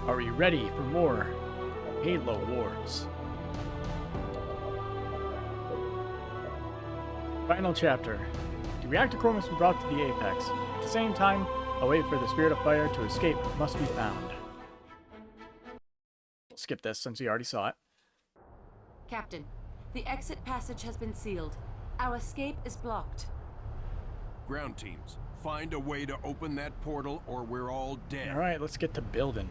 Are we ready for more Halo Wars? Final chapter. The reactor core must be brought to the apex. At the same time, a way for the Spirit of Fire to escape must be found. Skip this since we already saw it. Captain, the exit passage has been sealed. Our escape is blocked. Ground teams, find a way to open that portal or we're all dead. Alright, let's get to building.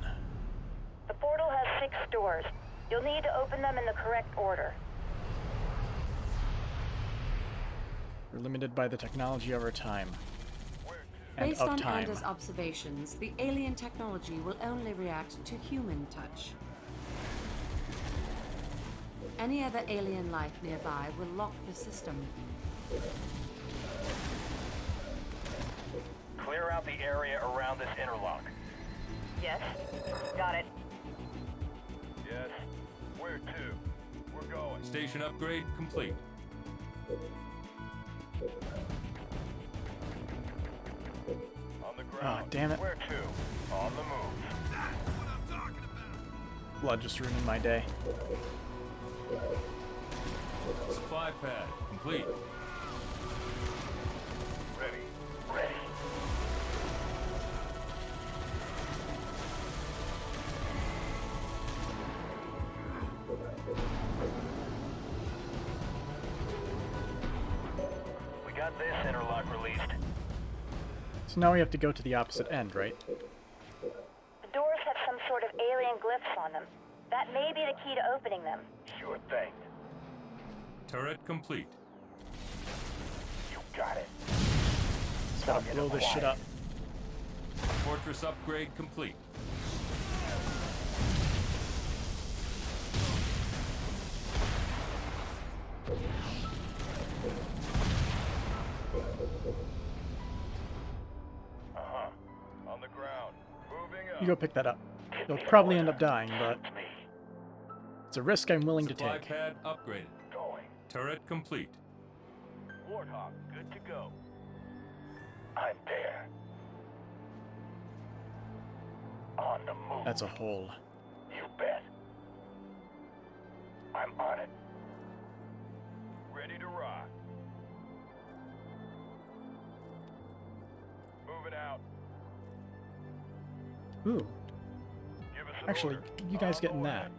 The portal has 6 doors. You'll need to open them in the correct order. We're limited by the technology of our time. And Based of on time. Anders' observations, the alien technology will only react to human touch. Any other alien life nearby will lock the system. Clear out the area around this interlock. Yes? Got it. Yes. Where to? We're going. Station upgrade complete. On the ground. Oh, damn it. Where to? On the move. Blood just ruining my day. Supply pad complete. Ready. Ready. We got this interlock released. So now we have to go to the opposite end, right? The doors have some sort of alien glyphs on them. That may be the key to opening them. Sure thing. Turret complete. You got it. Just gotta blow this shit up. Fortress upgrade complete. Uh-huh. On the ground. Moving up. You go pick that up. You'll probably end up dying, but it's a risk I'm willing to Supply take. pad upgraded. Going. Turret complete. Warthog, good to go. I'm there. On the move. That's a hole. You bet. I'm on it. Ready to rock. Moving out. Ooh, Give us an actually, order. you guys On the getting way. that?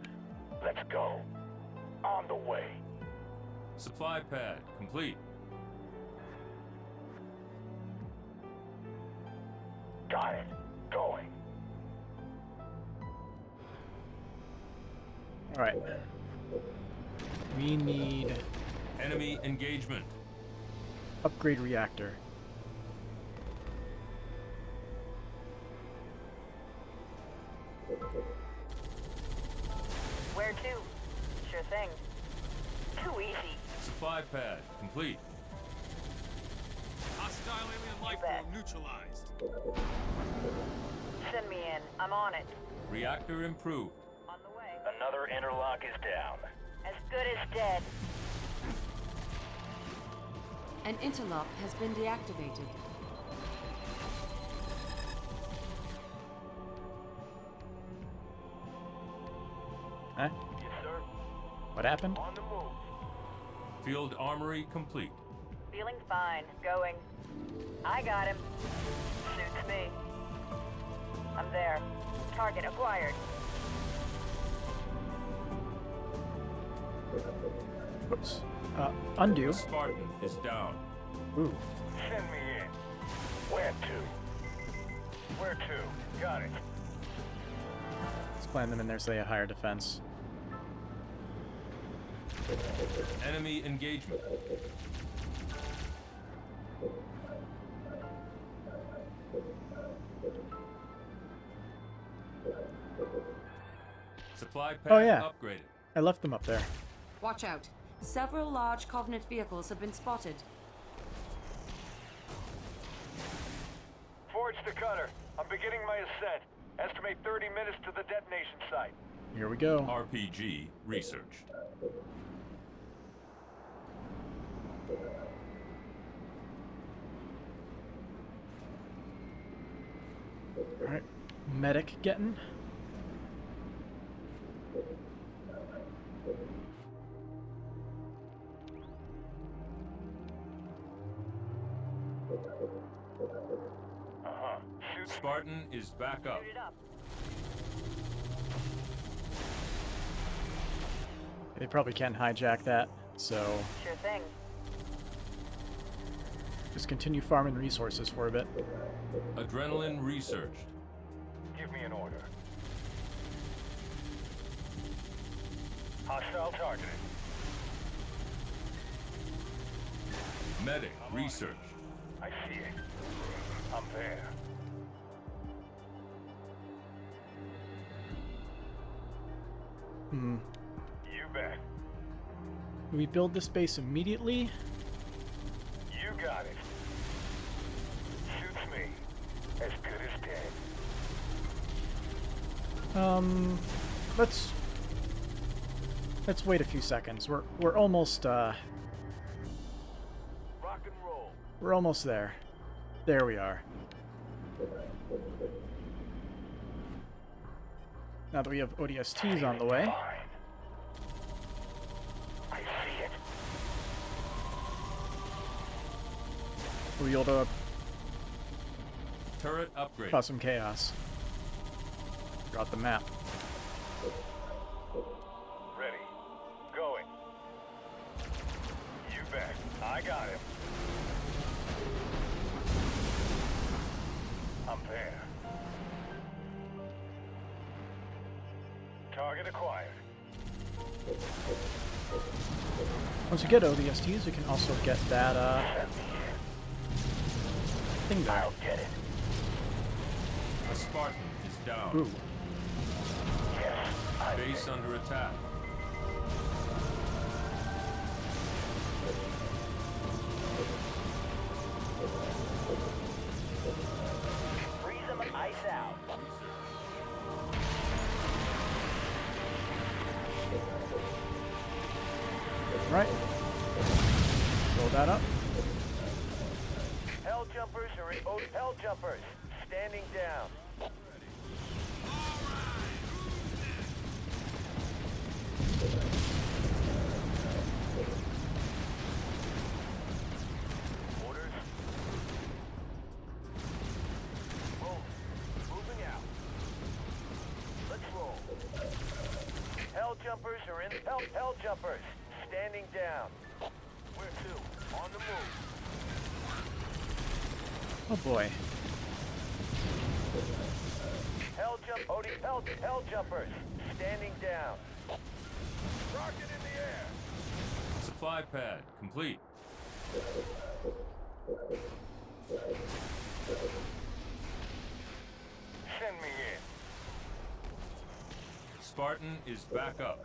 Let's go. On the way. Supply pad complete. Got it. Going. Alright. We need Enemy engagement. upgrade reactor. Where to? Sure thing. Too easy. Supply pad complete. Hostile alien life bet. form neutralized. Send me in. I'm on it. Reactor improved. On the way. Another interlock is down. As good as dead. An interlock has been deactivated. Huh? Yes, sir. What happened? On the move. Field armory complete. Feeling fine. Going. I got him. Suits me. I'm there. Target acquired. Whoops. Undo. Spartan is down. Ooh. Send me in. Where to? Where to? Got it. Let's plan them in there so they have higher defense. Enemy engagement. Supply pad Oh, yeah. upgraded. I left them up there. Watch out. Several large Covenant vehicles have been spotted. Forge the cutter. I'm beginning my ascent. Estimate 30 minutes to the detonation site. Here we go. RPG researched. Alright. Medic getting. Uh-huh. Shoot. Spartan is back up. Shoot it up. They probably can't hijack that, so Sure thing. just continue farming resources for a bit. Adrenaline researched. Give me an order. Hostile targeted. Medic researched. I see it. I'm there. Hmm. You bet. Do we build this base immediately? You got it. Suits me. As good as dead. Let's wait a few seconds. We're almost Rock and roll. we're almost there. There we are. Now that we have ODSTs on the way, Fine. I see it. we'll be able to Turret upgrade. cause some chaos throughout the map. Ready. Going. You bet. I got him. I'm there. Target acquired. Once you get ODSTs, you can also get that Send me thing in. there. I'll get it. A Spartan is down. Ooh. Yes. I Base under attack. freeze them ice out. Right. Roll that up. Hell jumpers are in. Oh, hell jumpers. Standing down. Orders. Roll. Moving out. Let's roll. Hell jumpers are in. Hell jumpers. Standing down. Where to? On the move. Oh boy. Hell jumpers. Standing down. Rocket in the air. Supply pad complete. Send me in. Spartan is back up.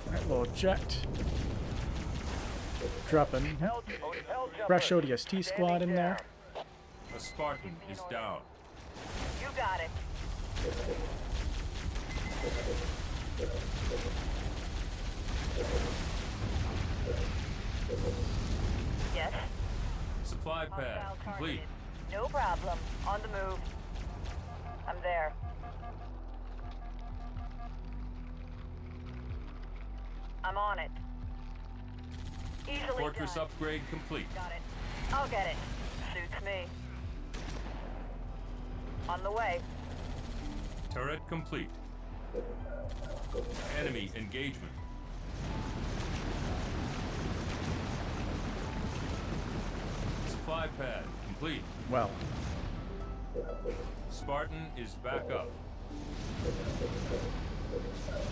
Alright, we'll eject. Dropping Hell jumpers. fresh ODST squad in Standing there. down. A Spartan is down. You got it. Yes. Supply pad Hostile complete. targeted. No problem. On the move. I'm there. I'm on it. Easily Fortress done. upgrade complete. Got it. I'll get it. Suits me. On the way. Turret complete. Enemy engagement. Supply pad complete. Well, Spartan is back up.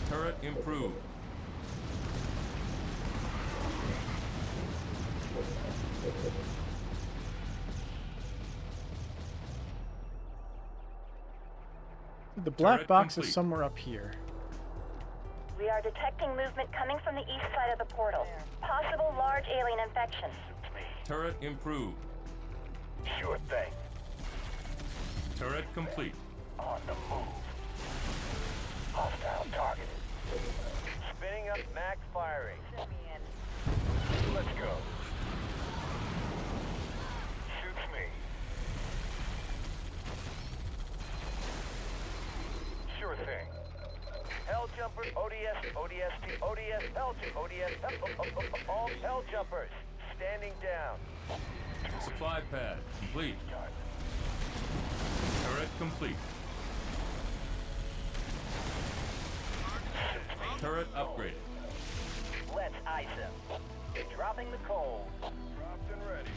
Turret improved. the black Turret box complete. is somewhere up here. We are detecting movement coming from the east side of the portal. Possible large alien infection. Turret improved. Sure thing. Turret complete. On the move. Hostile targeted. Spinning up, max firing. Send me in. Let's go. Shoots me. Sure thing. Hell jumpers, all hell jumpers, standing down. Supply pad complete. Turret complete. Turret upgraded. Let's ice him. Dropping the coal. Dropped and ready.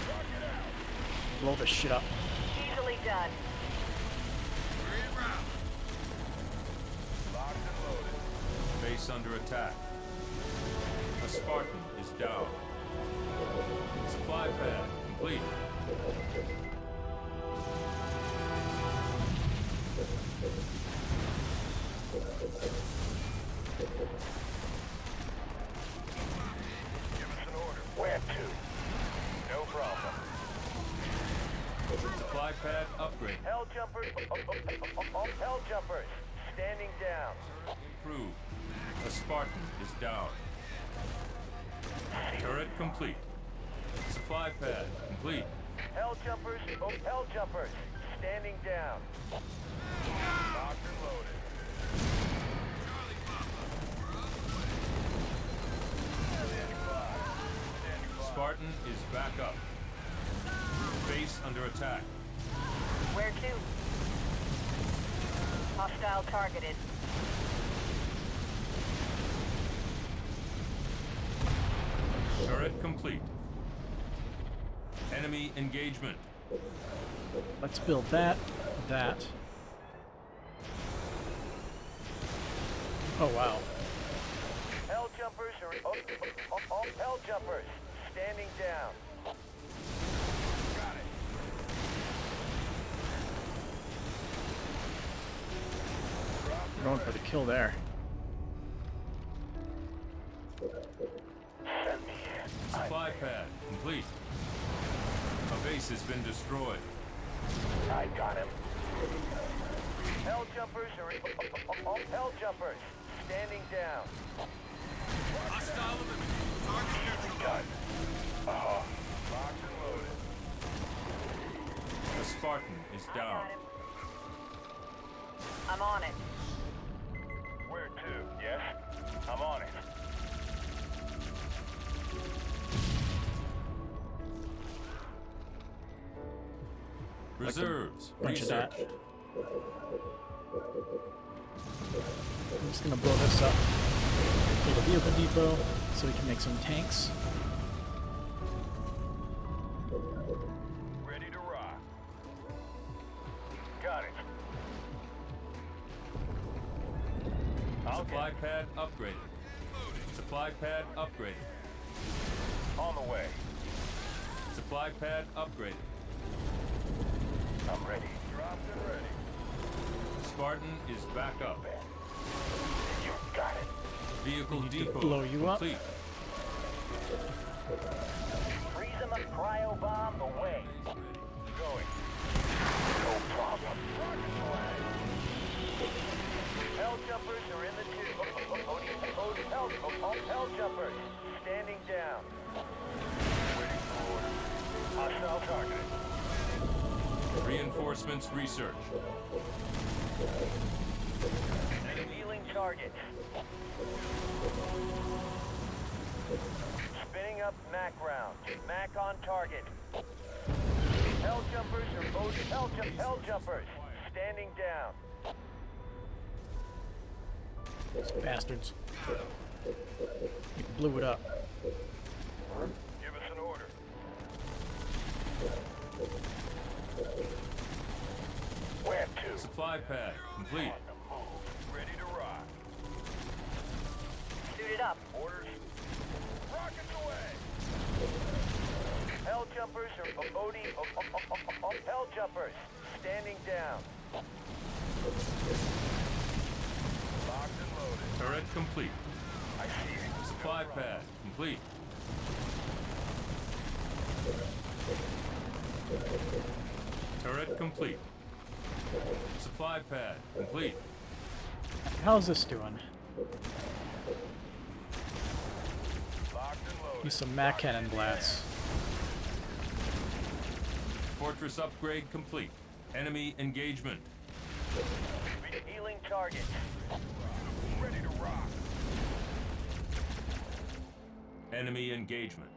Rock it out. Blow this shit up. Easily done. Locked and loaded. Base under attack. A Spartan is down. Supply pad complete. Give us an order. Where to? No problem. Supply pad upgrade. Hell jumpers. Hell jumpers. Standing down. Improved. A Spartan is down. Turret complete. Supply pad complete. Hell jumpers. Hell jumpers. Standing down. Locked and loaded. Spartan is back up. Base under attack. Where to? Hostile targeted. Turret complete. Enemy engagement. Let's build that. That. Oh wow. Hell jumpers are hell jumpers. Standing down. Got it. We're going for the kill there. Send me. Supply pad complete. A base has been destroyed. I got him. Hell jumpers are hell jumpers. Standing down. Hostile eliminated. Target Gun. Locked and loaded. The Spartan is down. I'm on it. Where to? Yes? I'm on it. Reserves. Bunch of that. Research. I'm just gonna blow this up. Build a vehicle depot so we can make some tanks. Ready to rock. Got it. Supply pad upgraded. Supply pad upgraded. On the way. Supply pad upgraded. I'm ready. Dropped and ready. Spartan is back up. You got it. Vehicle Need to depot blow you up. complete. Freeze them up, cryo bomb away. Going. No problem. Hell jumpers are in the tube. Hell jumpers. Standing down. Waiting for order. Hostile targeted. Reinforcements research. Revealing target. Spinning up Mac round. Mac on target. Hell jumpers are both hell jumpers. Standing down. These bastards. You blew it up. Give us an order. Where to? Supply pad complete. Ready to rock. Suited up. Orders. Rockets away. Hell jumpers are hell jumpers. Standing down. Locked and loaded. Turret complete. I see it. Supply pad complete. Turret complete. Supply pad complete. How's this doing? Locked and loaded. Use some Mac cannon blasts. Fortress upgrade complete. Enemy engagement. Healing target. Ready to rock. Enemy engagement.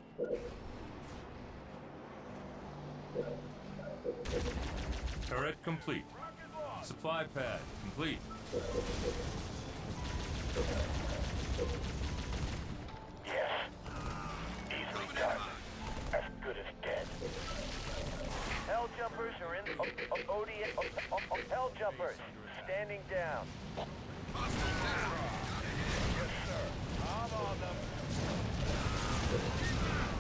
Turret complete. Supply pad complete. Yes. Easily done. As good as dead. Hell jumpers are in Hell jumpers. Standing down. Yes, sir. I'm on them.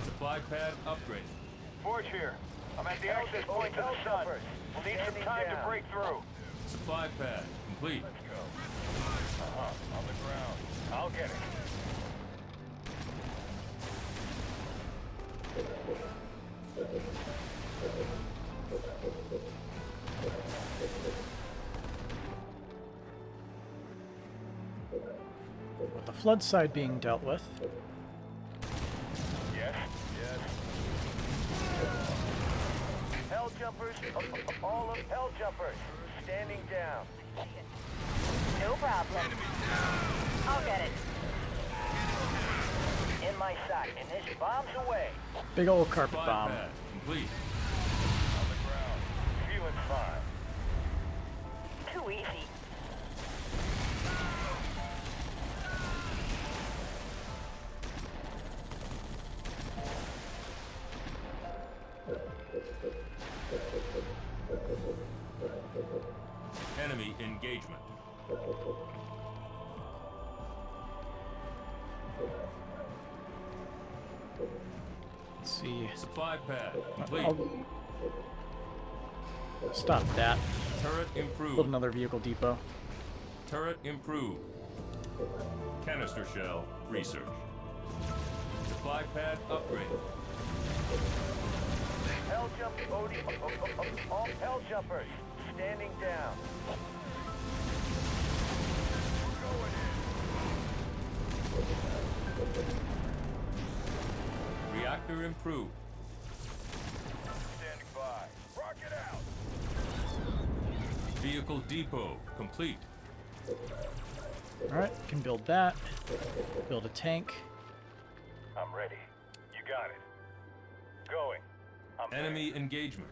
Supply pad upgraded. Forge here. I'm at the access point to the sun. We'll need some time to break through. Supply pad complete. Let's go. On the ground. I'll get it. With the flood side being dealt with, Yes. Yes. Hell jumpers. All of hell jumpers. Standing down. No problem. I'll get it. In my sight. And this bomb's away. big old carpet Supply bomb. pad complete. On the ground. Feeling fine. Too easy. Enemy engagement. Let's see. Supply pad complete. I'll stop that. Turret Build improved. another vehicle depot. Turret improved. Canister shell research. Supply pad upgraded. Hell jump. All hell jumpers. Standing down. We're going in. Reactor improved. Standing by. Rocket out. Vehicle depot complete. Alright, can build that. Build a tank. I'm ready. You got it. Going. I'm Enemy engagement.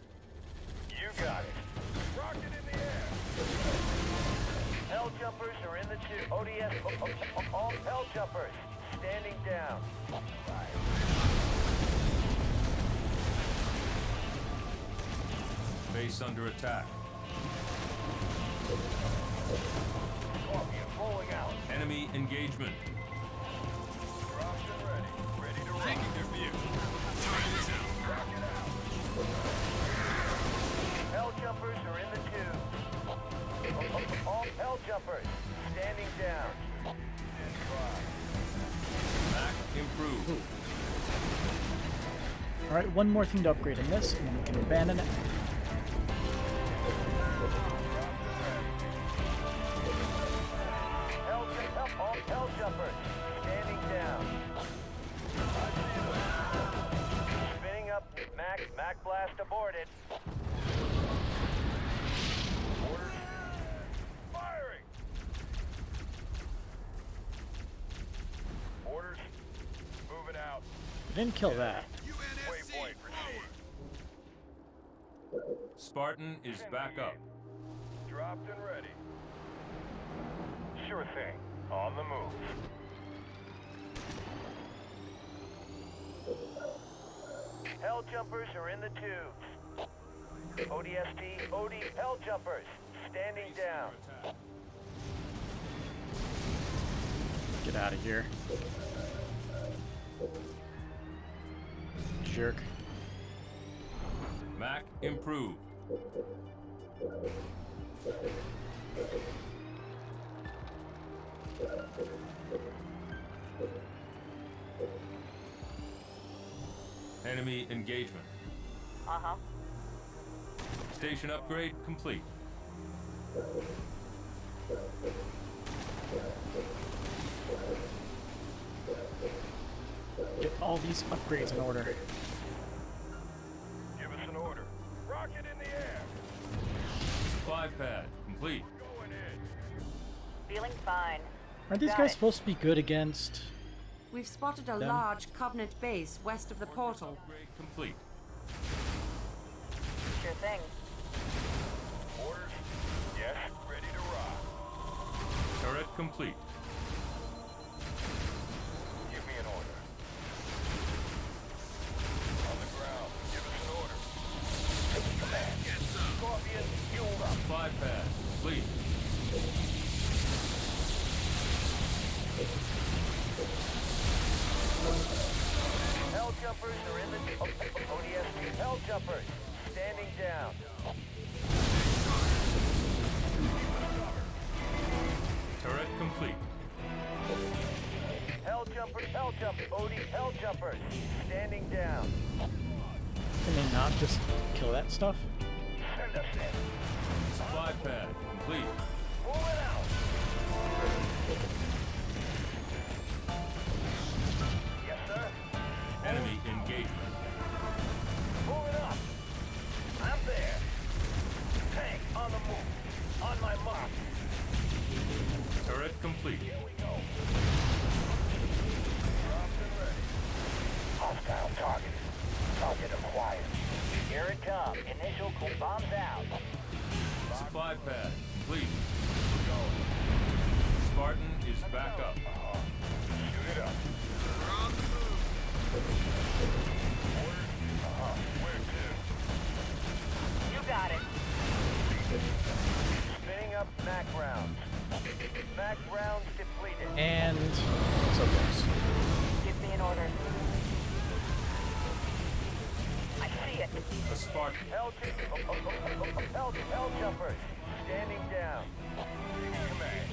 there. You got it. Rocket in the air. Hell jumpers are in the ODS. All hell jumpers. Standing down. Base under attack. Copy. I'm rolling out. Enemy engagement. Dropped and ready. Ready to roll. Taking their view. Rocket out. Hell jumpers are in the tube. All hell jumpers. Standing down. Stand by. Mac improved. Alright, one more thing to upgrade in this, and then we can abandon it. All hell jumpers. Standing down. Spinning up. Mac blast aborted. Orders. Firing. Orders. Moving out. We didn't kill that. Waypoint received. Spartan is back up. Dropped and ready. Sure thing. On the move. Hell jumpers are in the tubes. ODST, OD, hell jumpers. Standing down. Get out of here. Jerk. Mac improved. Enemy engagement. Uh-huh. Station upgrade complete. Get all these upgrades in order. Give us an order. Rocket in the air. Supply pad complete. Going in. Feeling fine. Aren't these Got guys it. supposed to be good against? We've spotted a Them? large Covenant base west of the portal. Upgrade complete. complete. Give me an order. On the ground. Give us an order. Command. Get some. Scorpion, fueled up. Supply pad complete. Hell jumpers are in the ODS. Hell jumpers, standing down. Turret complete. Hell jumpers, OD, hell jumpers, standing down. Can they not just kill that stuff? Send us in. Supply pad complete. Move it out. Yes, sir. Enemy engagement. Moving up. I'm there. Tank on the move. On my mark. Turret complete. Here we go. Dropped and ready. Hostile target. Target acquired. Here it comes. Initial bombs out. Supply pad complete. Spartan is back up. Shoot it up. We're on the move. Where to? You got it. Spinning up Mac rounds. Mac rounds depleted. And so close. Give me an order. I see it. A Spartan. Hell jumpers. Standing down. Command.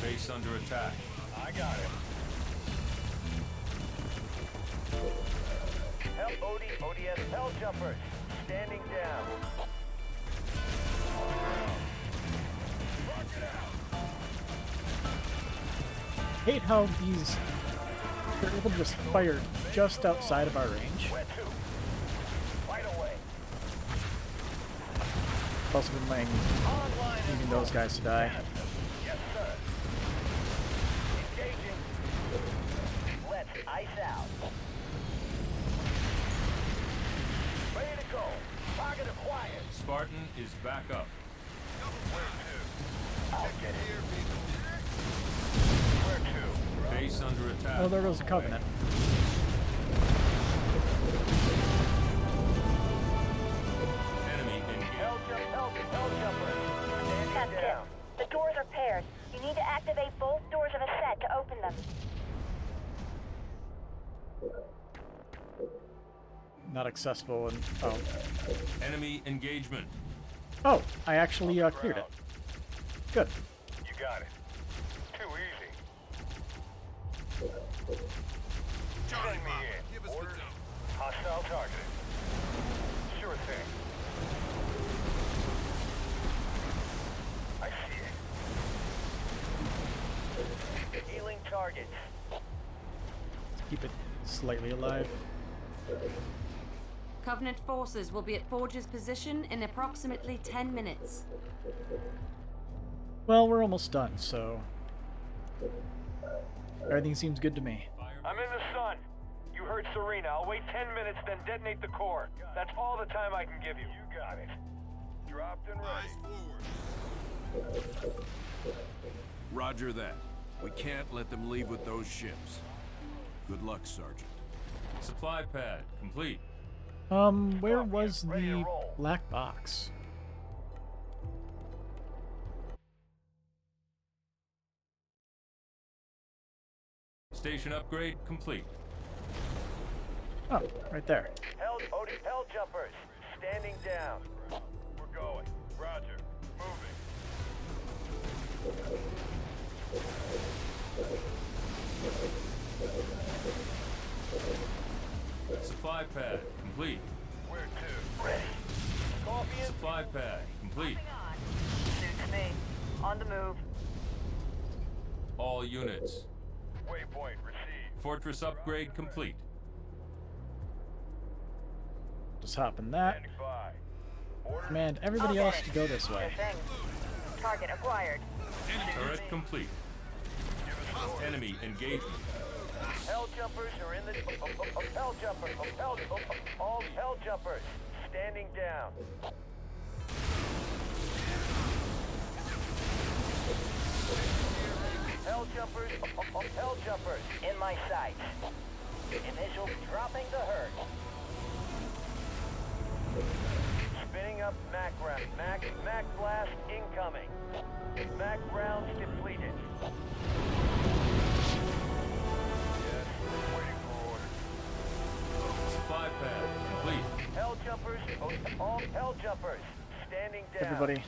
Base under attack. I got it. ODS, hell jumpers. Standing down. Rock it out. Hate how these they're able to just fire just outside of our range. Where to? Right away. I've also been laying Online and leaving those guys to die. Yes, sir. Engaging. Let's ice out. Ready to go. Target acquired. Spartan is back up. Where to? I'll get here, people. Where to? Base under attack. Oh, there goes the Covenant. Enemy engaged. Hell jumper. Standing Captain, down. the doors are paired. You need to activate both doors of a set to open them. Not accessible and oh. Enemy engagement. Oh, I actually cleared it. Good. You got it. Too easy. Send me in. Give us orders. Hostile targeted. Sure thing. I see it. Healing targets. Keep it slightly alive. Covenant forces will be at Forge's position in approximately 10 minutes. Well, we're almost done, so everything seems good to me. I'm in the sun. You heard Serena. I'll wait 10 minutes, then detonate the core. That's all the time I can give you. You got it. Dropped and ready. Roger that. We can't let them leave with those ships. Good luck, Sergeant. Supply pad complete. Where was the black box? Station upgrade complete. Oh, right there. Hell jumpers. Standing down. We're going. Roger. Moving. Supply pad complete. Where to? Ready. Scorpion. Supply pad complete. Suits me. On the move. All units. Waypoint received. Fortress upgrade complete. Just hop in that. Standing by. Order. Command everybody else to go this way. Sure thing. Target acquired. Turret complete. Enemy engagement. Hell jumpers are in the... Hell jumpers. All hell jumpers. Standing down. Hell jumpers, hell jumpers, in my sights. Initial dropping the hurt. Spinning up Mac round. Mac blast incoming. Mac rounds depleted. Yes, waiting for orders. Supply pad complete. Hell jumpers, all hell jumpers, standing down. Everybody,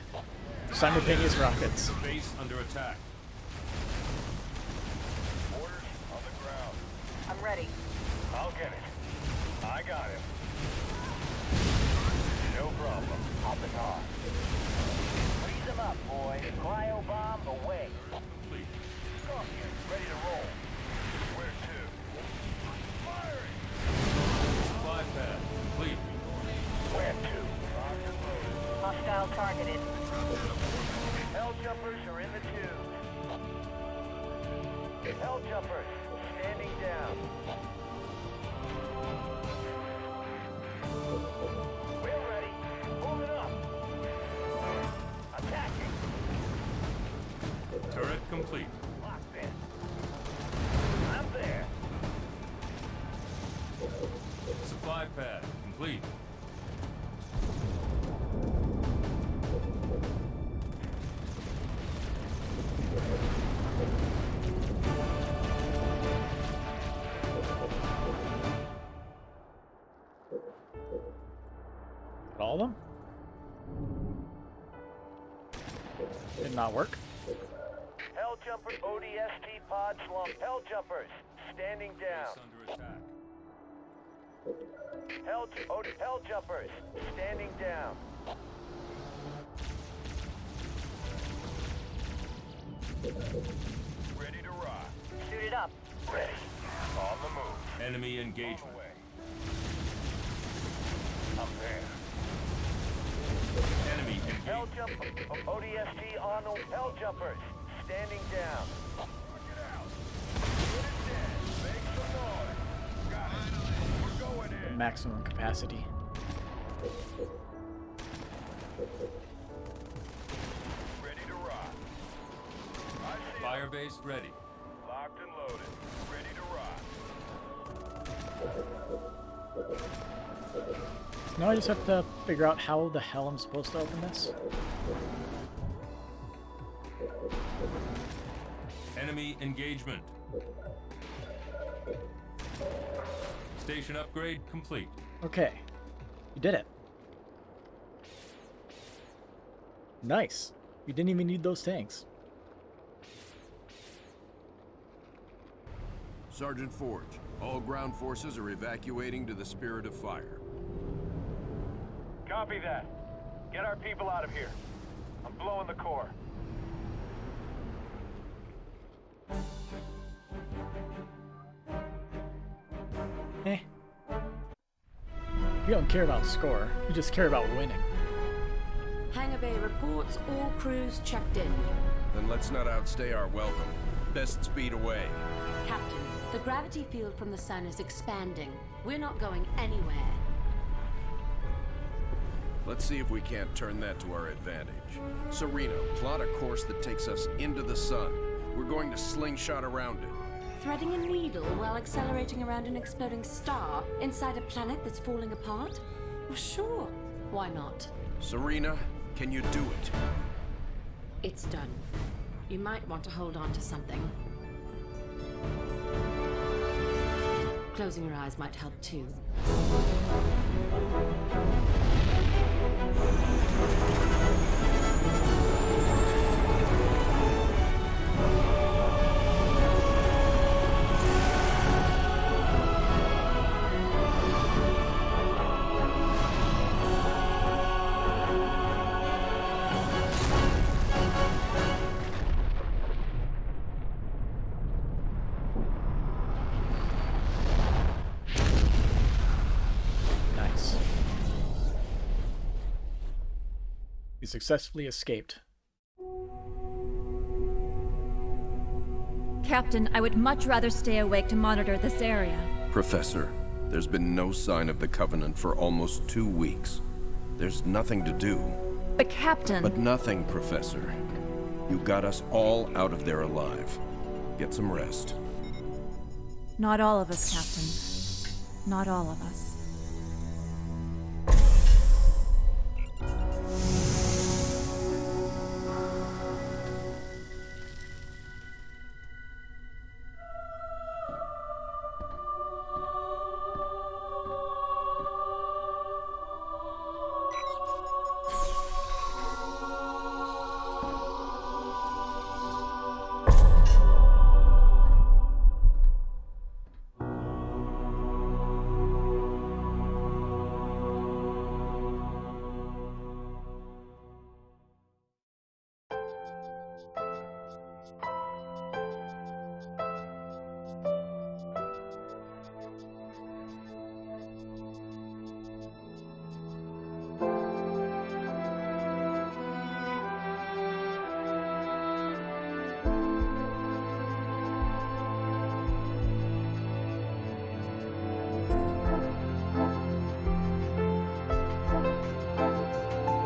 simultaneous rockets. Base under attack. Orders on the ground. I'm ready. I'll get it. I got him. No problem. Hopping on. Freeze him up, boys. Cryo bomb away. Complete. Scorpion, ready to roll. Where to? Firing! Supply pad complete. Where to? Locked and loaded. Hostile targeted. Hell jumpers are in the tubes. Hell jumpers, standing down. We're ready. Moving up. Attacking. Turret complete. Locked in. I'm there. Supply pad complete. All of them? Did not work. Hell jumper ODST pod slump. Hell jumpers, standing down. Base under attack. Hell jumpers, standing down. Ready to rock. Suited up. Ready. On the move. Enemy On engagement. the way. I'm there. Enemy Hell engagement. jump ODST on the hell jumpers, standing down. Get out. Get it dead. Make some noise. Got it. We're going in. Maximum capacity. Ready to rock. I see. Fire base ready. Locked and loaded. Ready to rock. Now I just have to figure out how the hell I'm supposed to open this. Enemy engagement. Station upgrade complete. Okay. You did it. Nice. You didn't even need those tanks. Sergeant Forge, all ground forces are evacuating to the Spirit of Fire. Copy that. Get our people out of here. I'm blowing the core. Eh. You don't care about score. You just care about winning. Hangar Bay reports all crews checked in. Then let's not outstay our welcome. Best speed away. Captain, the gravity field from the sun is expanding. We're not going anywhere. Let's see if we can't turn that to our advantage. Sereno, plot a course that takes us into the sun. We're going to slingshot around it. Threading a needle while accelerating around an exploding star inside a planet that's falling apart? Well, sure. Why not? Serena, can you do it? It's done. You might want to hold on to something. Closing your eyes might help too. Nice. You successfully escaped. Captain, I would much rather stay awake to monitor this area. Professor, there's been no sign of the Covenant for almost 2 weeks. There's nothing to do. But Captain... But nothing, Professor. You got us all out of there alive. Get some rest. Not all of us, Captain. Not all of us.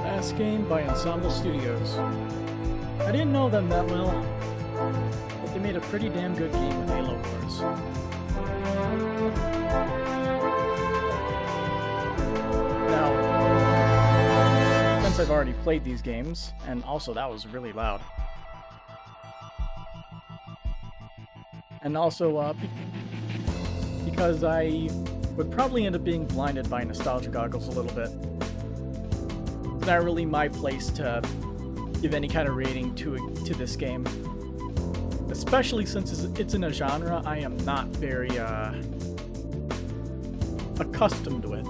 Last game by Ensemble Studios. I didn't know them that well, but they made a pretty damn good game with Halo Wars. Now, since I've already played these games, and also that was really loud. And also, because I would probably end up being blinded by nostalgia goggles a little bit. It's not really my place to give any kind of rating to this game, especially since it's in a genre I am not very accustomed with,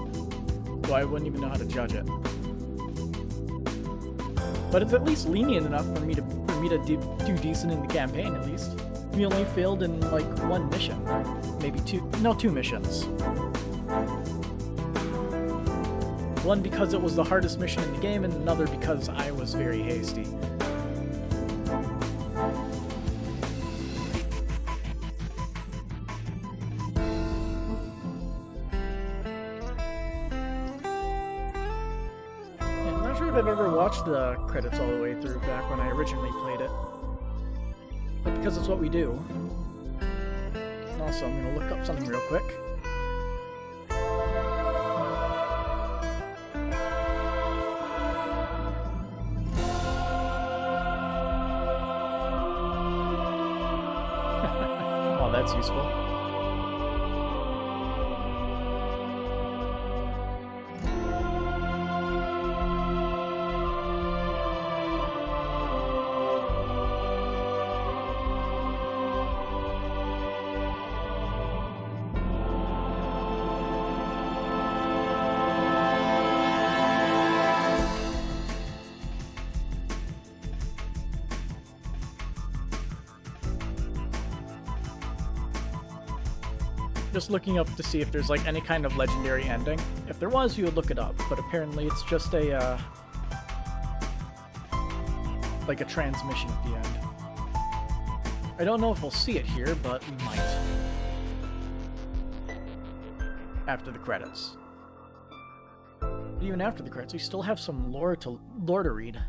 so I wouldn't even know how to judge it. But it's at least lenient enough for me to do decent in the campaign. At least we only failed in like one mission, maybe two missions. One because it was the hardest mission in the game, and another because I was very hasty. I'm not sure if I've ever watched the credits all the way through back when I originally played it. But because it's what we do. And also, I'm going to look up something real quick. That's useful. Just looking up to see if there's like any kind of legendary ending. If there was, you would look it up, but apparently it's just a like a transmission at the end. I don't know if we'll see it here, but we might. After the credits. But even after the credits, we still have some lore to read.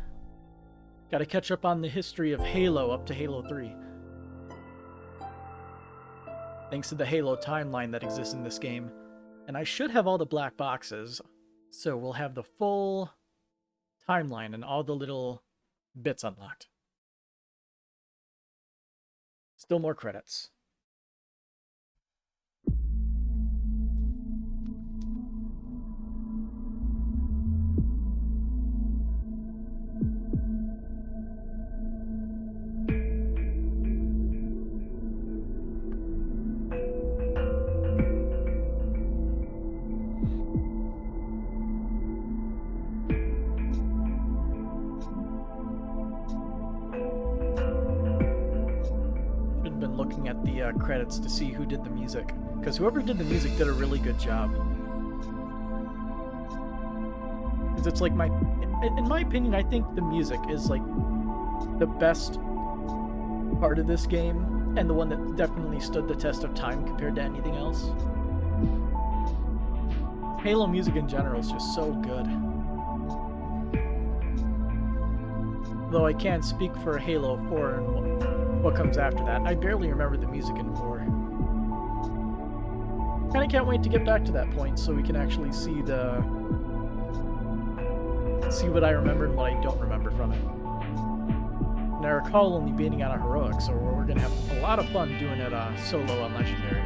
Gotta catch up on the history of Halo up to Halo 3. Thanks to the Halo timeline that exists in this game. And I should have all the black boxes, so we'll have the full timeline and all the little bits unlocked. Still more credits. Looking at the credits to see who did the music, because whoever did the music did a really good job. Because it's like in my opinion, I think the music is like the best part of this game, and the one that definitely stood the test of time compared to anything else. Halo music in general is just so good. Though I can't speak for Halo 4 and what comes after that. I barely remember the music in 4. Kinda can't wait to get back to that point so we can actually see what I remember and what I don't remember from it. And I recall only beating out a heroic, so we're gonna have a lot of fun doing it solo on Legendary.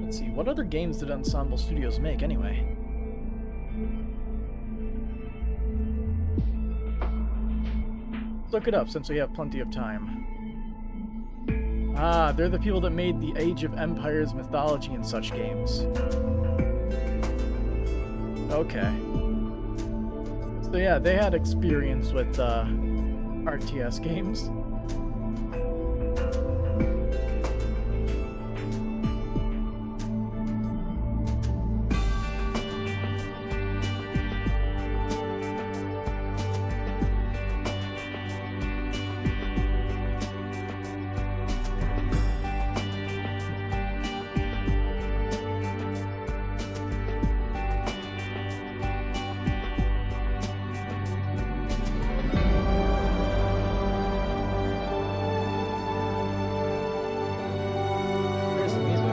Let's see, what other games did Ensemble Studios make anyway? Let's look it up since we have plenty of time. Ah, they're the people that made the Age of Empires mythology and such games. Okay. So yeah, they had experience with RTS games. There's the music.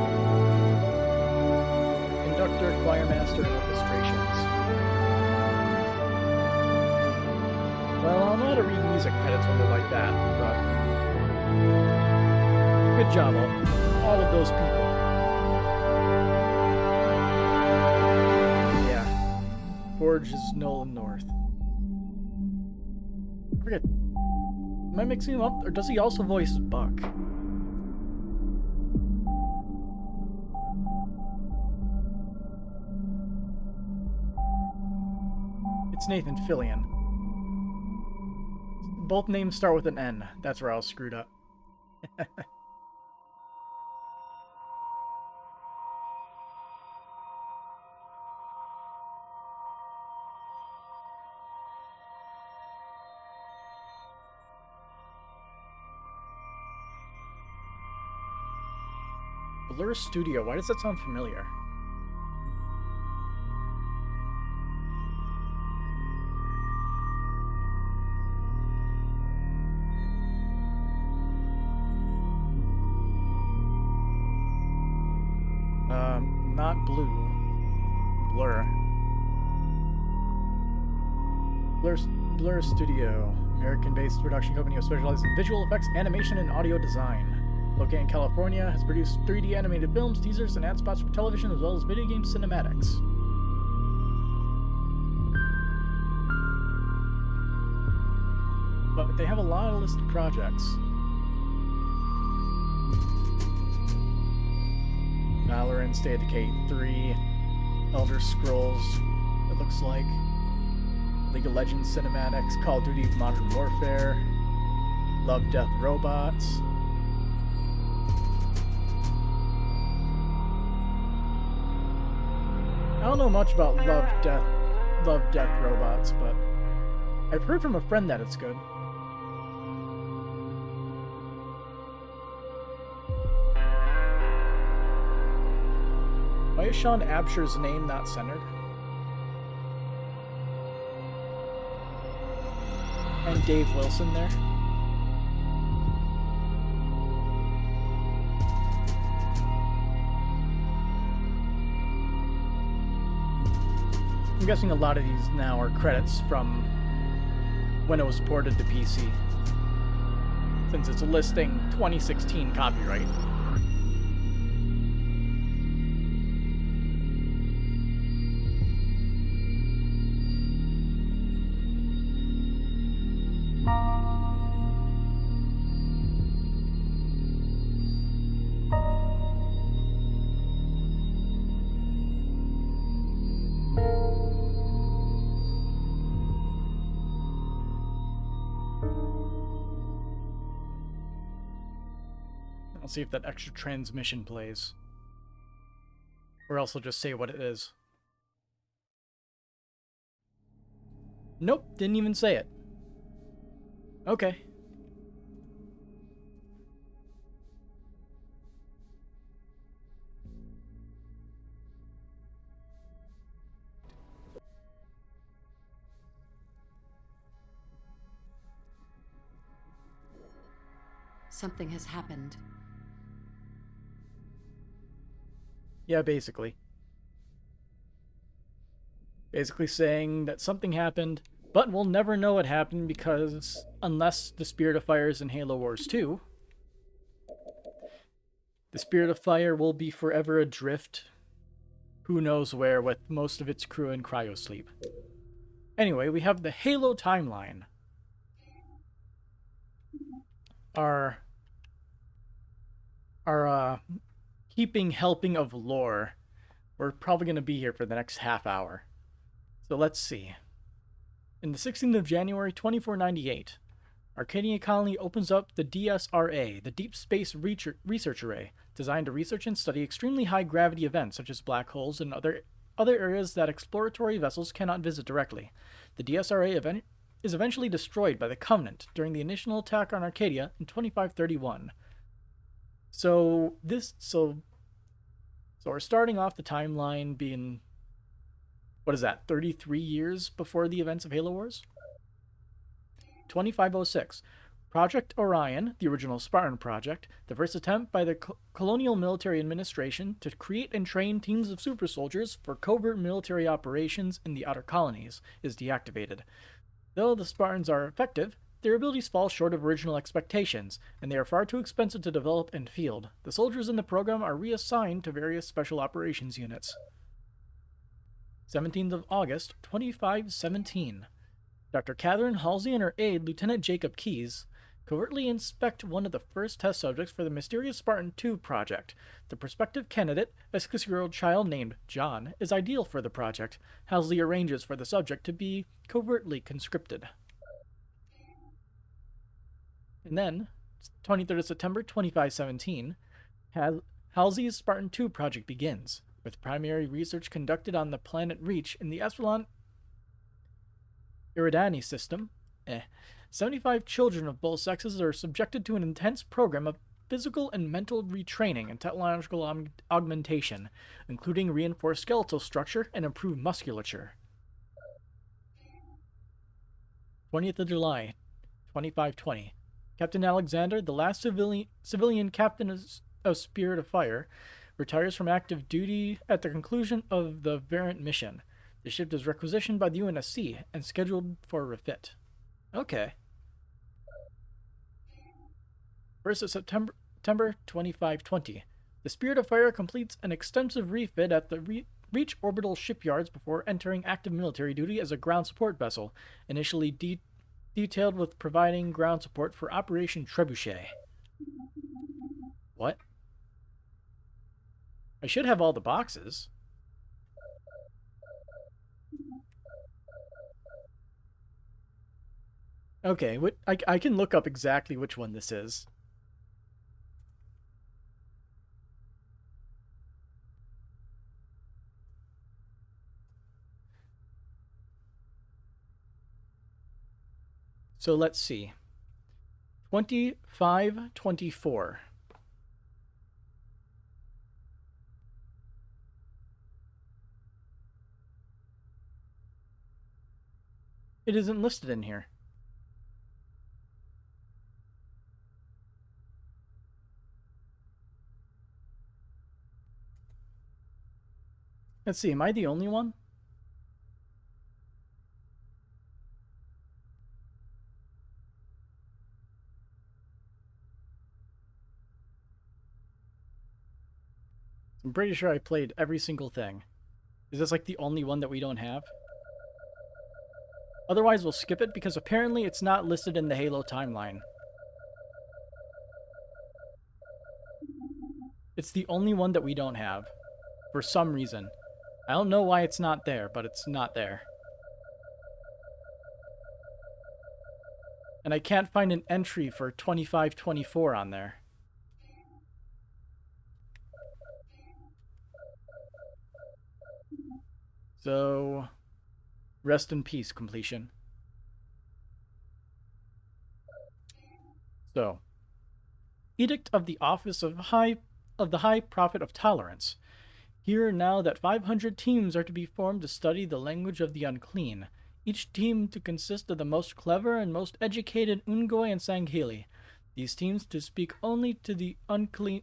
Conductor, choirmaster, and orchestrations. Well, I'll know how to read music credits when they're like that, but good job, all of those people. Yeah, Forge is Nolan North. I forget. Am I mixing him up, or does he also voice Buck? It's Nathan Fillion. Both names start with an N. That's where I was screwed up. Blur Studio. Why does that sound familiar? Not Blue. Blur. Blur Studio, American-based production company who specializes in visual effects, animation, and audio design. Located in California, has produced 3D animated films, teasers, and ad spots for television, as well as video game cinematics. But they have a lot of listed projects. Valorant, State of Decay 3, Elder Scrolls, it looks like, League of Legends cinematics, Call of Duty Modern Warfare, Love, Death, Robots. I don't know much about Love, Death, Robots, but I've heard from a friend that it's good. Why is Sean Absher's name not centered? And Dave Wilson there? I'm guessing a lot of these now are credits from when it was ported to PC, since it's listing 2016 copyright. I'll see if that extra transmission plays. Or else I'll just say what it is. Nope, didn't even say it. Okay. Something has happened. Yeah, basically. Basically saying that something happened, but we'll never know what happened because unless the Spirit of Fire is in Halo Wars 2, the Spirit of Fire will be forever adrift who knows where with most of its crew in cryo-sleep. Anyway, we have the Halo timeline. Our keeping helping of lore. We're probably going to be here for the next half hour. So let's see. In the 16th of January, 2498, Arcadia Colony opens up the DSRA, the Deep Space Research Array, designed to research and study extremely high gravity events such as black holes and other areas that exploratory vessels cannot visit directly. The DSRA is eventually destroyed by the Covenant during the initial attack on Arcadia in 2531. So we're starting off the timeline being, what is that, 33 years before the events of Halo Wars? 2506. Project Orion, the original Spartan project, the first attempt by the colonial military administration to create and train teams of super soldiers for covert military operations in the outer colonies, is deactivated. Though the Spartans are effective, their abilities fall short of original expectations, and they are far too expensive to develop and field. The soldiers in the program are reassigned to various special operations units. 17th of August, 2517. Dr. Catherine Halsey and her aide, Lieutenant Jacob Keyes, covertly inspect one of the first test subjects for the mysterious Spartan 2 project. The prospective candidate, a 6-year-old child named John, is ideal for the project. Halsey arranges for the subject to be covertly conscripted. And then, 23rd of September 2517, Halsey's Spartan 2 project begins, with primary research conducted on the planet Reach in the Epsilon Eridani system. 75 children of both sexes are subjected to an intense program of physical and mental retraining and technological augmentation, including reinforced skeletal structure and improved musculature. 20th of July, 2520. Captain Alexander, the last civilian captain of Spirit of Fire, retires from active duty at the conclusion of the Variant mission. The ship is requisitioned by the UNSC and scheduled for refit. Okay. 1st of September 2520. The Spirit of Fire completes an extensive refit at the Reach orbital shipyards before entering active military duty as a ground support vessel, initially detailed with providing ground support for Operation Trebuchet. What? I should have all the boxes. Okay, I can look up exactly which one this is. So let's see. 2524. It isn't listed in here. Let's see, am I the only one? I'm pretty sure I played every single thing. Is this like the only one that we don't have? Otherwise, we'll skip it because apparently it's not listed in the Halo timeline. It's the only one that we don't have. For some reason. I don't know why it's not there, but it's not there. And I can't find an entry for 2524 on there. So, rest in peace, completion. So, Edict of the Office of the High Prophet of Tolerance. Hear now that 500 teams are to be formed to study the language of the unclean, each team to consist of the most clever and most educated Ungoi and Sangheli. These teams to speak only the unclean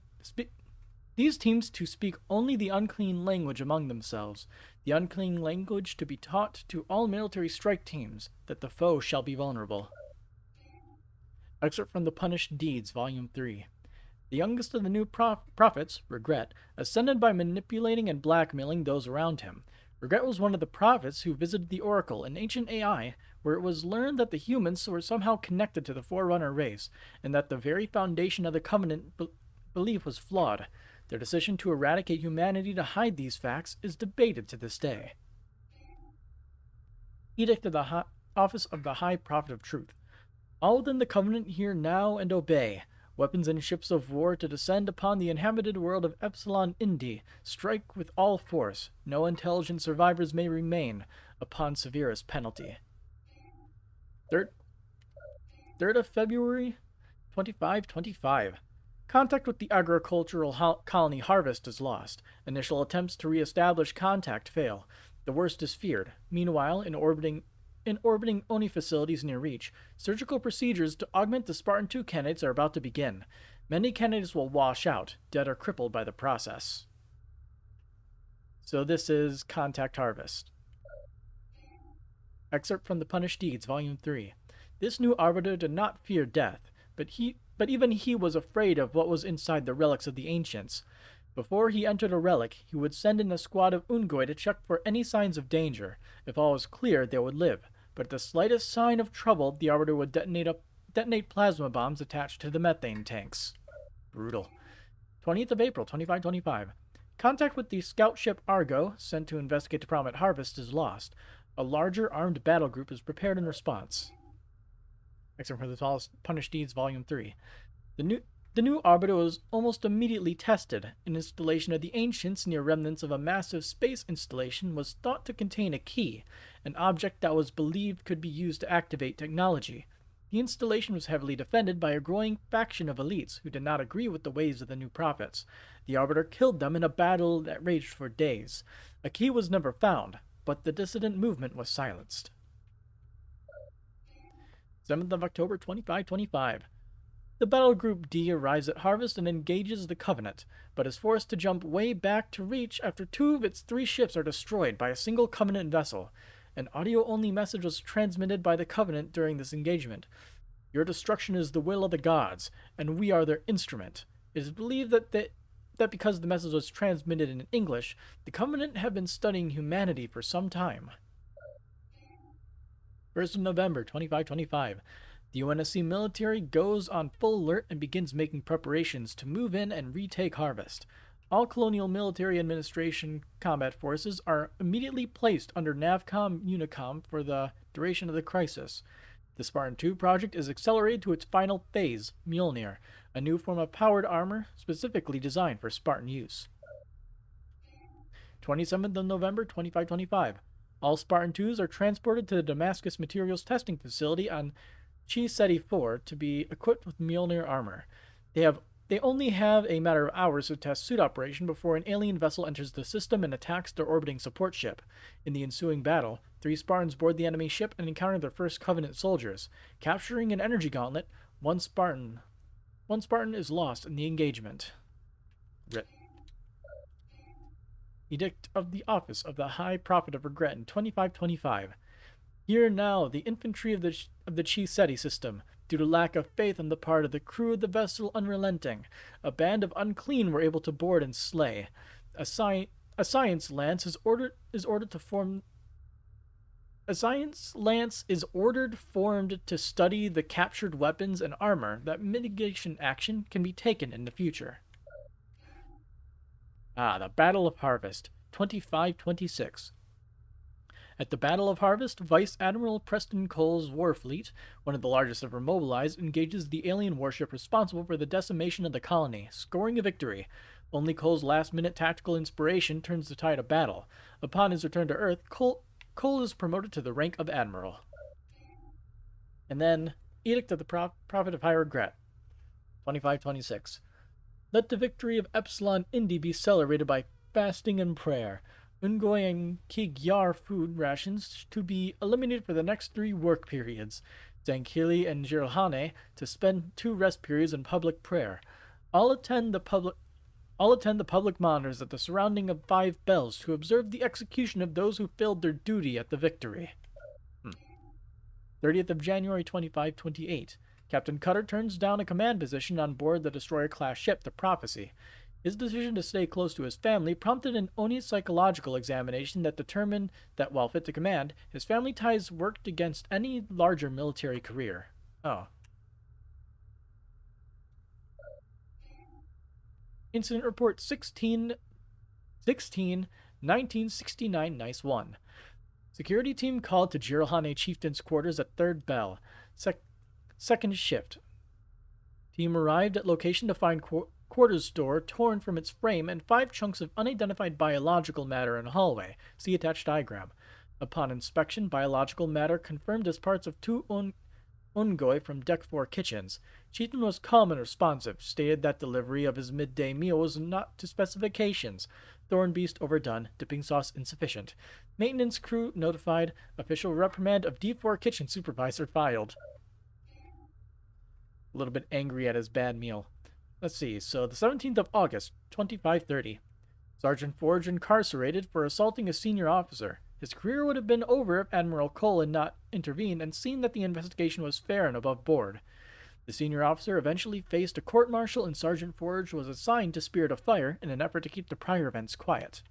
language among themselves, the unclean language to be taught to all military strike teams, that the foe shall be vulnerable. Excerpt from the Punished Deeds, Volume 3. The youngest of the new prophets, Regret, ascended by manipulating and blackmailing those around him. Regret was one of the prophets who visited the Oracle, an ancient AI, where it was learned that the humans were somehow connected to the Forerunner race, and that the very foundation of the Covenant belief was flawed. Their decision to eradicate humanity to hide these facts is debated to this day. Edict of the Office of the High Prophet of Truth. All within the Covenant hear now and obey. Weapons and ships of war to descend upon the inhabited world of Epsilon Indi. Strike with all force. No intelligent survivors may remain, upon severest penalty. 3rd of February, 2525. Contact with the agricultural colony Harvest is lost. Initial attempts to re-establish contact fail. The worst is feared. Meanwhile, in orbiting Oni facilities near Reach, surgical procedures to augment the Spartan 2 candidates are about to begin. Many candidates will wash out, dead or crippled by the process. So this is Contact Harvest. Excerpt from the Punished Deeds, Volume 3. This new Arbiter did not fear death, but even he was afraid of what was inside the relics of the ancients. Before he entered a relic, he would send in a squad of Ungoi to check for any signs of danger. If all was clear, they would live. But at the slightest sign of trouble, the Arbiter would detonate plasma bombs attached to the methane tanks. Brutal. 20th of April, 2525. Contact with the scout ship Argo, sent to investigate the problem at Harvest, is lost. A larger armed battle group is prepared in response. Excerpt from the Punished Deeds, Volume 3. The new Arbiter was almost immediately tested. An installation of the Ancients near remnants of a massive space installation was thought to contain a key, an object that was believed could be used to activate technology. The installation was heavily defended by a growing faction of elites who did not agree with the ways of the new prophets. The Arbiter killed them in a battle that raged for days. A key was never found, but the dissident movement was silenced. 7th of October, 2525. The Battle Group D arrives at Harvest and engages the Covenant, but is forced to jump way back to Reach after 2 of its 3 ships are destroyed by a single Covenant vessel. An audio-only message was transmitted by the Covenant during this engagement. Your destruction is the will of the gods, and we are their instrument. It is believed that because the message was transmitted in English, the Covenant have been studying humanity for some time. 1st of November, 2525. The UNSC military goes on full alert and begins making preparations to move in and retake Harvest. All Colonial Military Administration combat forces are immediately placed under NAVCOM Unicom for the duration of the crisis. The Spartan 2 project is accelerated to its final phase, Mjolnir, a new form of powered armor specifically designed for Spartan use. 27th of November, 2525. All Spartan 2s are transported to the Damascus Materials Testing Facility on Chi Seti 4 to be equipped with Mjolnir armor. They only have a matter of hours to test suit operation before an alien vessel enters the system and attacks their orbiting support ship. In the ensuing battle, 3 Spartans board the enemy ship and encounter their first Covenant soldiers. Capturing an energy gauntlet, one Spartan is lost in the engagement. RIP. Edict of the Office of the High Prophet of Regret in 2525. Hear now the infantry of the Chi Seti system. Due to lack of faith on the part of the crew of the vessel Unrelenting, a band of unclean were able to board and slay. A science lance is ordered formed to study the captured weapons and armor that mitigation action can be taken in the future. The Battle of Harvest, 2526. At the Battle of Harvest, Vice Admiral Preston Cole's war fleet, one of the largest ever mobilized, engages the alien warship responsible for the decimation of the colony, scoring a victory. Only Cole's last-minute tactical inspiration turns the tide of battle. Upon his return to Earth, Cole is promoted to the rank of Admiral. And then, Edict of the Prophet of High Regret, 2526. Let the victory of Epsilon Indi be celebrated by fasting and prayer. Ungoy and Kigyar food rations to be eliminated for the next 3 work periods. Zankili and Jirhane to spend 2 rest periods in public prayer. All attend the public monitors at the surrounding of 5 bells to observe the execution of those who failed their duty at the victory. 30th of January 2528. Captain Cutter turns down a command position on board the destroyer-class ship, the Prophecy. His decision to stay close to his family prompted an Oni psychological examination that determined that while fit to command, his family ties worked against any larger military career. Oh. Incident Report 1969, nice one. Security team called to Jirhane Chieftain's quarters at 3rd Bell. Second shift. Team arrived at location to find quarters door torn from its frame and 5 chunks of unidentified biological matter in a hallway. See attached diagram. Upon inspection, biological matter confirmed as parts of 2 Ungoy from Deck 4 kitchens. Chieftain was calm and responsive, stated that delivery of his midday meal was not to specifications. Thorn beast overdone, dipping sauce insufficient. Maintenance crew notified, official reprimand of D4 kitchen supervisor filed. A little bit angry at his bad meal. Let's see, so the 17th of August, 2530. Sergeant Forge incarcerated for assaulting a senior officer. His career would have been over if Admiral Cole had not intervened and seen that the investigation was fair and above board. The senior officer eventually faced a court-martial and Sergeant Forge was assigned to Spirit of Fire in an effort to keep the prior events quiet.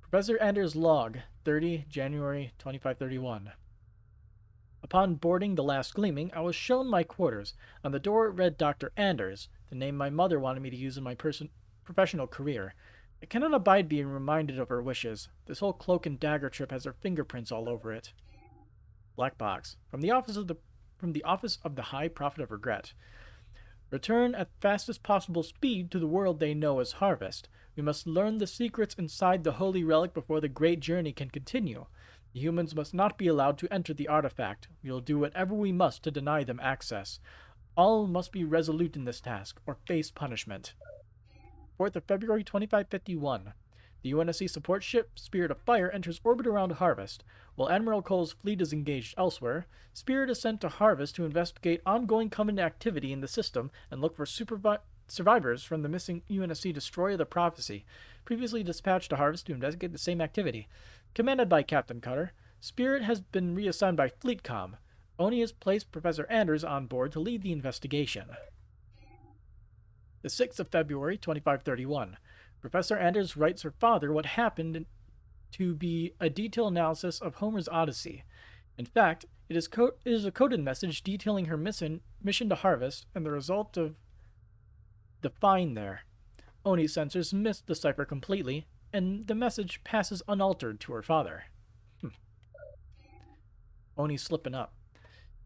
Professor Anders' log, 30 January 2531. Upon boarding the last Gleaming, I was shown my quarters. On the door it read Dr. Anders, the name my mother wanted me to use in my professional career. I cannot abide being reminded of her wishes. This whole cloak and dagger trip has her fingerprints all over it. Black box. From the office of the High Prophet of Regret. Return at fastest possible speed to the world they know as Harvest. We must learn the secrets inside the holy relic before the great journey can continue. The humans must not be allowed to enter the artifact. We will do whatever we must to deny them access. All must be resolute in this task, or face punishment. 4th of February 2551. The UNSC support ship Spirit of Fire enters orbit around Harvest. While Admiral Cole's fleet is engaged elsewhere, Spirit is sent to Harvest to investigate ongoing Covenant activity in the system and look for survivors from the missing UNSC destroyer the Prophecy, previously dispatched to Harvest to investigate the same activity. Commanded by Captain Cutter, Spirit has been reassigned by FleetCom. Oni has placed Professor Anders on board to lead the investigation. The 6th of February, 2531. Professor Anders writes her father what happened to be a detailed analysis of Homer's Odyssey. In fact, it is a coded message detailing her mission to Harvest and the result of the find there. Oni sensors missed the cipher completely, and the message passes unaltered to her father. Oni slipping up.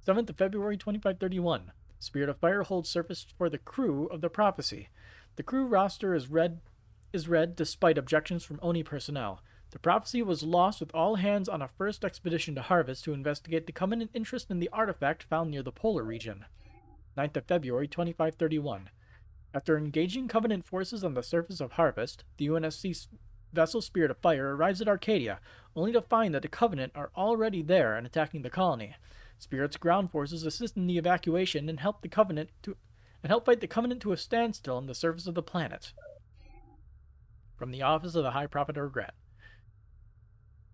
7th of February, 2531. Spirit of Fire holds surface for the crew of the Prophecy. The crew roster is read despite objections from Oni personnel. The Prophecy was lost with all hands on a first expedition to Harvest to investigate the Covenant interest in the artifact found near the polar region. 9th of February, 2531. After engaging Covenant forces on the surface of Harvest, the UNSC vessel Spirit of Fire arrives at Arcadia, only to find that the Covenant are already there and attacking the colony. Spirit's ground forces assist in the evacuation and help fight the Covenant to a standstill on the surface of the planet. From the Office of the High Prophet of Regret.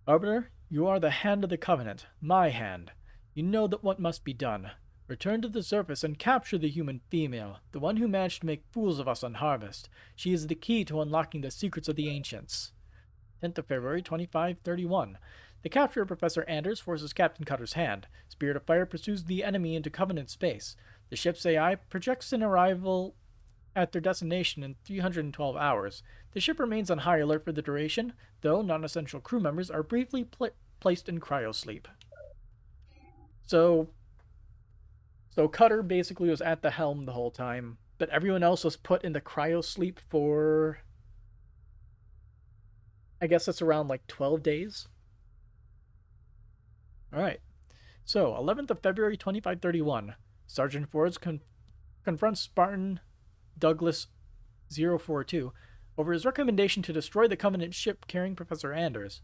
Arbiter, you are the hand of the Covenant, my hand. You know that what must be done. Return to the surface and capture the human female, the one who managed to make fools of us on Harvest. She is the key to unlocking the secrets of the ancients. 10th of February, 2531. The capture of Professor Anders forces Captain Cutter's hand. Spirit of Fire pursues the enemy into Covenant space. The ship's AI projects an arrival at their destination in 312 hours. The ship remains on high alert for the duration, though non-essential crew members are briefly placed in cryo-sleep. So Cutter basically was at the helm the whole time, But everyone else was put into cryo-sleep for, I guess that's around like 12 days. Alright. So, 11th of February 2531. Sergeant Fords confronts Spartan Douglas 042 over his recommendation to destroy the Covenant ship carrying Professor Anders.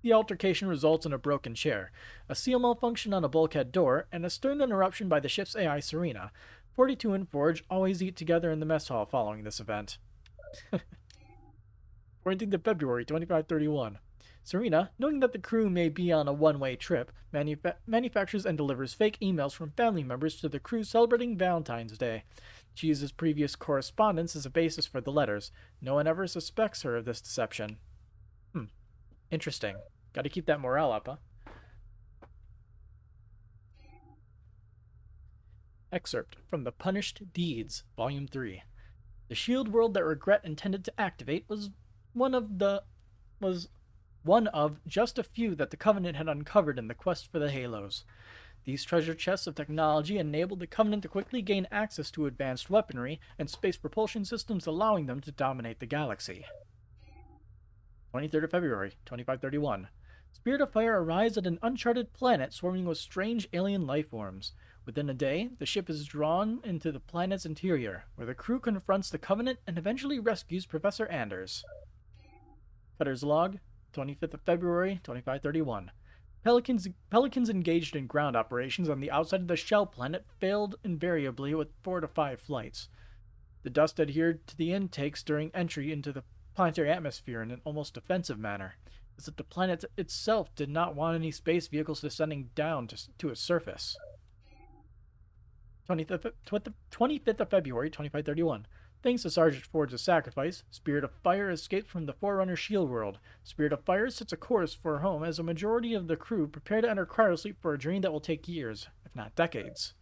The altercation results in a broken chair, a seal malfunction on a bulkhead door, and a stern interruption by the ship's AI Serena. 42 and Forge always eat together in the mess hall following this event. 14th of February 2531. Serena, knowing that the crew may be on a one-way trip, manufactures and delivers fake emails from family members to the crew celebrating Valentine's Day. She uses previous correspondence as a basis for the letters. No one ever suspects her of this deception. Interesting. Gotta keep that morale up, huh? Excerpt from The Punished Deeds, Volume 3. The shield world that Regret intended to activate was one of just a few that the Covenant had uncovered in the quest for the Halos. These treasure chests of technology enabled the Covenant to quickly gain access to advanced weaponry and space propulsion systems, allowing them to dominate the galaxy. 23rd of February, 2531. Spirit of Fire arrives at an uncharted planet swarming with strange alien life forms. Within a day, the ship is drawn into the planet's interior, where the crew confronts the Covenant and eventually rescues Professor Anders. Cutter's Log, 25th of February, 2531. Pelicans engaged in ground operations on the outside of the shell planet failed invariably with 4 to 5 flights. The dust adhered to the intakes during entry into the planetary atmosphere in an almost defensive manner, as if the planet itself did not want any space vehicles descending down to its surface. 25th of February, 2531. Thanks to Sergeant Ford's sacrifice, Spirit of Fire escaped from the Forerunner shield world. Spirit of Fire sets a course for home as a majority of the crew prepare to enter cryosleep for a journey that will take years, if not decades.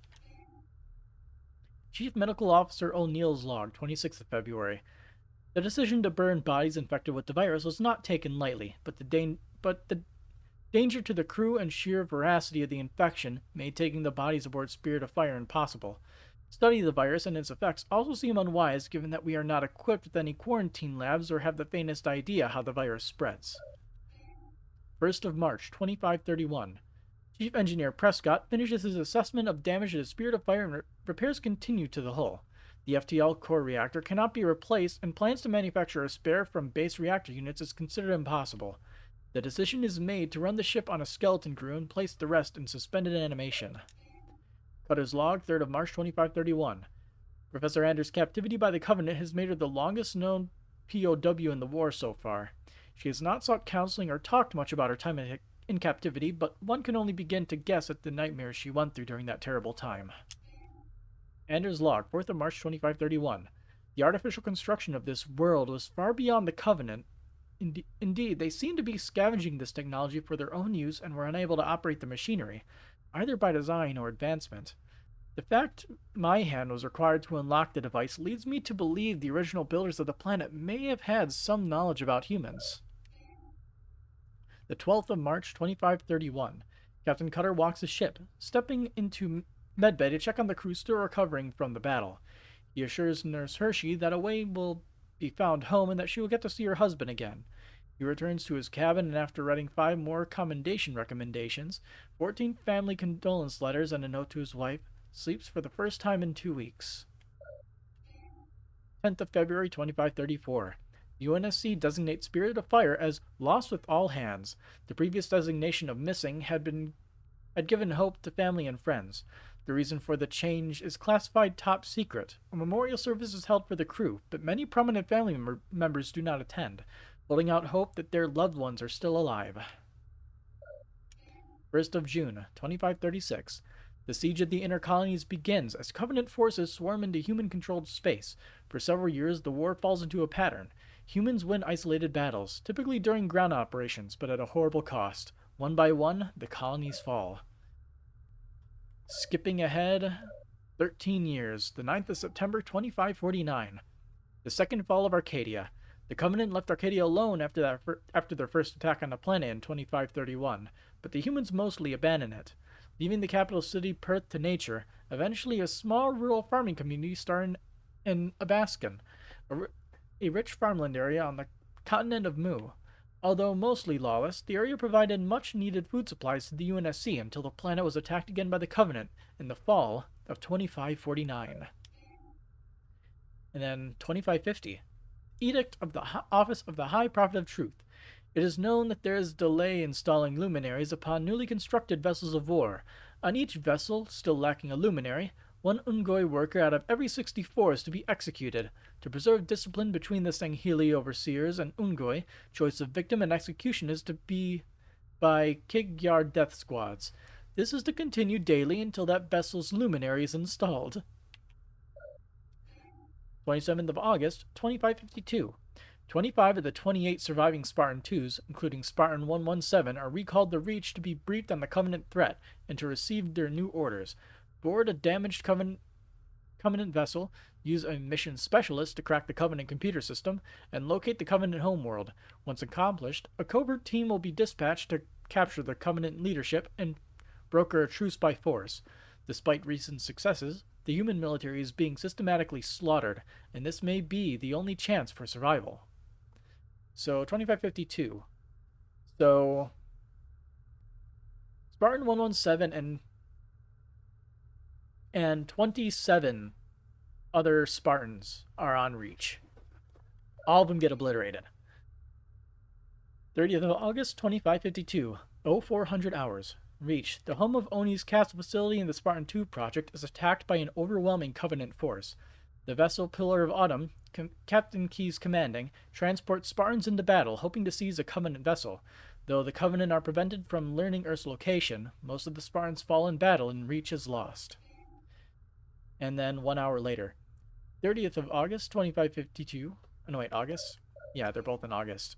Chief Medical Officer O'Neill's log, 26th of February. The decision to burn bodies infected with the virus was not taken lightly, but the danger to the crew and sheer veracity of the infection made taking the bodies aboard Spirit of Fire impossible. Study the virus and its effects also seem unwise given that we are not equipped with any quarantine labs or have the faintest idea how the virus spreads. 1st of March, 2531. Chief Engineer Prescott finishes his assessment of damage to the Spirit of Fire and repairs continue to the hull. The FTL core reactor cannot be replaced, and plans to manufacture a spare from base reactor units is considered impossible. The decision is made to run the ship on a skeleton crew and place the rest in suspended animation. Cutter's Log, 3rd of March 2531. Professor Anders' captivity by the Covenant has made her the longest known POW in the war so far. She has not sought counseling or talked much about her time in captivity, but one can only begin to guess at the nightmares she went through during that terrible time. Anders' Log, 4th of March 2531. The artificial construction of this world was far beyond the Covenant. Indeed, they seemed to be scavenging this technology for their own use and were unable to operate the machinery, either by design or advancement. The fact my hand was required to unlock the device leads me to believe the original builders of the planet may have had some knowledge about humans. The 12th of March 2531. Captain Cutter walks the ship, stepping into medbay to check on the crew still recovering from the battle. He assures Nurse Hershey that a way will be found home and that she will get to see her husband again. He returns to his cabin and after writing 5 more commendation recommendations, 14 family condolence letters and a note to his wife, sleeps for the first time in 2 weeks. 10th of February 2534. The UNSC designates Spirit of Fire as lost with all hands. The previous designation of missing had given hope to family and friends. The reason for the change is classified top secret. A memorial service is held for the crew, but many prominent family members do not attend, holding out hope that their loved ones are still alive. 1st of June, 2536. The siege of the inner colonies begins as Covenant forces swarm into human-controlled space. For several years, the war falls into a pattern. Humans win isolated battles, typically during ground operations, but at a horrible cost. One by one, the colonies fall. Skipping ahead 13 years, the 9th of September 2549. The second fall of Arcadia. The Covenant left Arcadia alone after their first attack on the planet in 2531, but the humans mostly abandoned it. leaving the capital city Perth to nature. Eventually, a small rural farming community started in Abascan, a rich farmland area on the continent of Mu. Although mostly lawless, the area provided much-needed food supplies to the UNSC until the planet was attacked again by the Covenant in the fall of 2549. And then 2550. Edict of the Office of the High Prophet of Truth. It is known that there is delay installing luminaries upon newly constructed vessels of war. On each vessel, still lacking a luminary, one Ungoi worker out of every 64 is to be executed. To preserve discipline between the Sanghili overseers and Ungoi, choice of victim and execution is to be by Kigyar death squads. This is to continue daily until that vessel's luminary is installed. 27th of August, 2552. 25 of the 28 surviving Spartan 2s, including Spartan 117, are recalled to Reach to be briefed on the Covenant threat and to receive their new orders. Board a damaged Covenant vessel, use a mission specialist to crack the Covenant computer system, and locate the Covenant homeworld. Once accomplished, a covert team will be dispatched to capture the Covenant leadership and broker a truce by force. Despite recent successes, the human military is being systematically slaughtered, and this may be the only chance for survival. So, 2552. So, Spartan 117 and 27 other Spartans are on Reach. All of them get obliterated. 30th of August, 2552. 0400 hours. Reach. The home of Oni's castle facility in the Spartan 2 project is attacked by an overwhelming Covenant force. The vessel Pillar of Autumn, Captain Keyes commanding, transports Spartans into battle, hoping to seize a Covenant vessel. Though the Covenant are prevented from learning Earth's location, most of the Spartans fall in battle and Reach is lost. And then 1 hour later. 30th of August, 2552. Oh, no, wait, August? Yeah, they're both in August.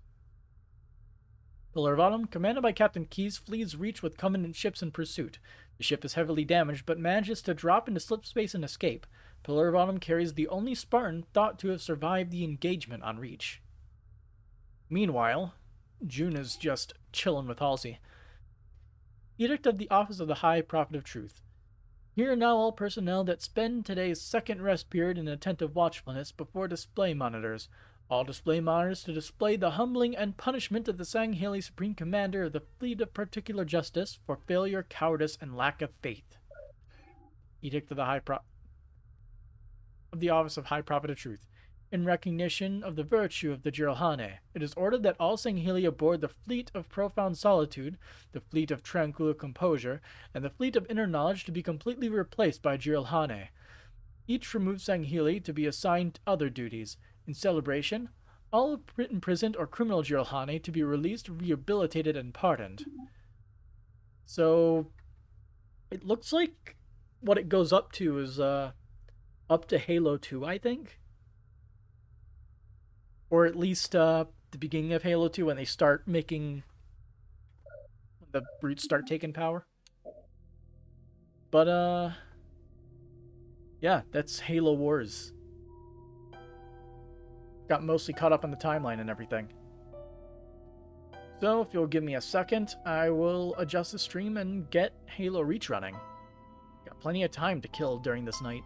Pillar of Autumn, commanded by Captain Keyes, flees Reach with Covenant ships in pursuit. The ship is heavily damaged, but manages to drop into slipspace and escape. Pillar of Autumn carries the only Spartan thought to have survived the engagement on Reach. Meanwhile, June is just chilling with Halsey. Edict of the Office of the High Prophet of Truth. Hear now all personnel that spend today's second rest period in attentive watchfulness before display monitors. All display monitors to display the humbling and punishment of the Sanghili Supreme Commander of the Fleet of Particular Justice for failure, cowardice, and lack of faith. Edict of the Office of High Prophet of Truth. In recognition of the virtue of the Jiralhane, it is ordered that all Sanghili aboard the Fleet of Profound Solitude, the Fleet of Tranquil Composure, and the Fleet of Inner Knowledge to be completely replaced by Jiralhane. Each removed Sanghili to be assigned other duties. In celebration, all imprisoned or criminal Jiralhane to be released, rehabilitated, and pardoned. So, it looks like what it goes up to is up to Halo 2, I think? Or at least the beginning of Halo 2 when they start making... when the brutes start taking power. But, yeah, that's Halo Wars. Got mostly caught up on the timeline and everything. So, if you'll give me a second, I will adjust the stream and get Halo Reach running. Got plenty of time to kill during this night.